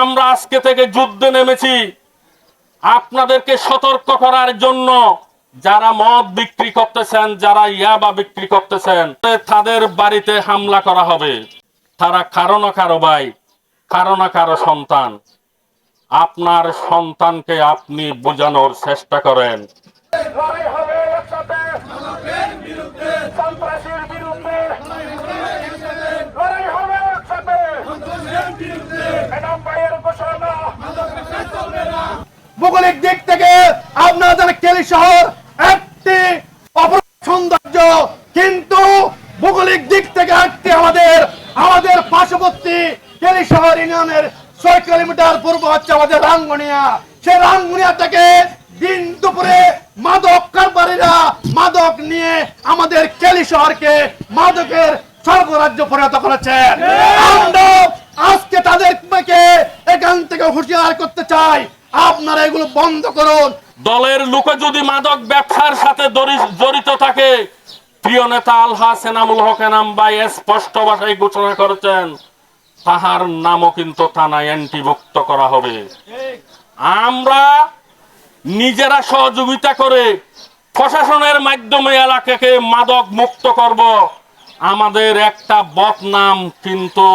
আমরা আজকে থেকে যুদ্ধে নেমেছি আপনাদেরকে সতর্ক করার জন্য। যারা মদ বিক্রি করতেছেন, যারা ইয়াবা বিক্রি করতেছেন, তাদের বাড়িতে হামলা করা হবে। তারা কারো না কারো ভাই, কারো না কারো সন্তান। আপনার সন্তানকে আপনি বোঝানোর চেষ্টা করেন। লড়াই হবে একসাথে মাদকের বিরুদ্ধে, সন্ত্রাসীর বিরুদ্ধে, লড়াই হবে একসাথে সন্ত্রাসের বিরুদ্ধে। ম্যাডাম ভাইয়ের ঘোষণা, মাদক ব্যবসা চলবে না। ভৌগোলিক দিক থেকে আপনারা জানেন কেলি শহর একটি অপরূপ সৌন্দর্য, কিন্তু ভৌগোলিক দিক থেকে একটি আমাদের পার্শ্ববর্তী কেলি শহর ইউনিয়নের 6 কিলোমিটার পূর্ব হচ্ছে আমাদের রাঙ্গুনিয়া। সেই রাঙ্গুনিয়া থেকে দিন দুপুরে মাদক কারবারিরা মাদক নিয়ে আমাদের কেলি শহরকে মাদকের স্বর্গরাজ্য পরিণত করেছেন। আমরা আজকে তাদেরকে এখান থেকে হুঁশিয়ার করতে চাই, আপনারা এগুলো বন্ধ করুন। দলের লোক যদি মাদক ব্যবসার সাথে জড়িত থাকে, প্রিয় নেতা আলহাজ এনামুল হক এনাম ভাই স্পষ্ট ভাষায় ঘোষণা করেছেন, তাহার নামও কিন্তু থানায় এন্ট্রিভুক্ত করা হবে। আমরা নিজেরা সহযোগিতা করে প্রশাসনের মাধ্যমে এলাকাকে মাদক মুক্ত করব। আমাদের একটা বদনাম কিন্তু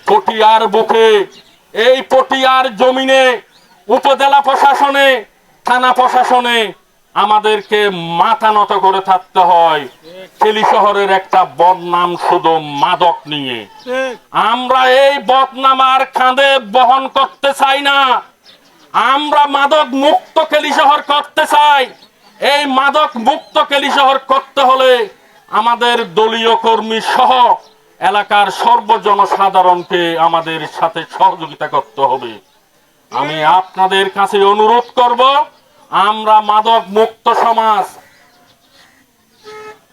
পটিয়ার বুকে, এই পটিয়ার জমিনে উপজেলা প্রশাসনে, থানা প্রশাসনে আমাদেরকে মাথা নত করে থাকতে হয়। কেলি শহরের একটা বদনাম শুধু মাদক নিয়ে। আমরা এই বদনাম আর কাঁধে বহন করতে চাই না। আমরা মাদক মুক্ত কেলি শহর করতে চাই। এই মাদক মুক্ত কেলি শহর করতে হলে আমাদের দলীয় কর্মী সহ এলাকার সর্বজনসাধারণকে আমাদের সাথে সহযোগিতা করতে হবে। আমি আপনাদের কাছে অনুরোধ করব, আমরা মাদক মুক্ত সমাজ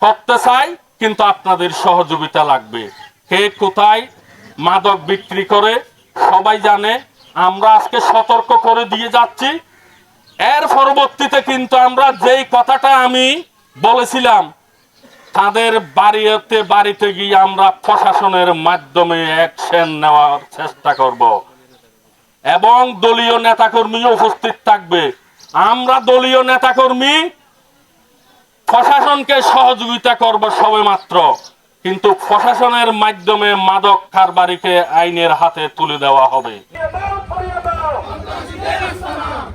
করতে চাই, কিন্তু আপনাদের সহযোগিতা লাগবে। কে কোথায় মাদক বিক্রি করে সবাই জানে। আমরা আজকে সতর্ক করে দিয়ে যাচ্ছি। এর পরবর্তীতে কিন্তু আমরা যেই কথাটা আমি বলেছিলাম, তাদের বাড়িতে গিয়ে আমরা প্রশাসনের মাধ্যমে অ্যাকশন নেওয়ার চেষ্টা করব এবং দলীয় নেতাকর্মী উপস্থিত থাকবে। আমরা দলীয় নেতাকর্মী প্রশাসনকে সহযোগিতা করব সবে মাত্র, কিন্তু প্রশাসনের মাধ্যমে মাদক কারবারিকে আইনের হাতে তুলে দেওয়া হবে।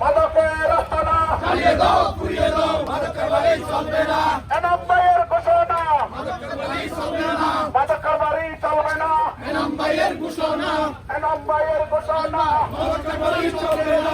মাদকের আস্তানা চালিয়ে দাও, পুড়িয়ে দাও, মাদক কারবারি চলবে না। এনাম ভাইয়ের ঘোষণা, মাদক কারবারি চলবে না, মাদক কারবারি চলবে না। এনাম ভাইয়ের ঘোষণা, এনাম ভাইয়ের ঘোষণা, মাদক কারবারি চলবে না।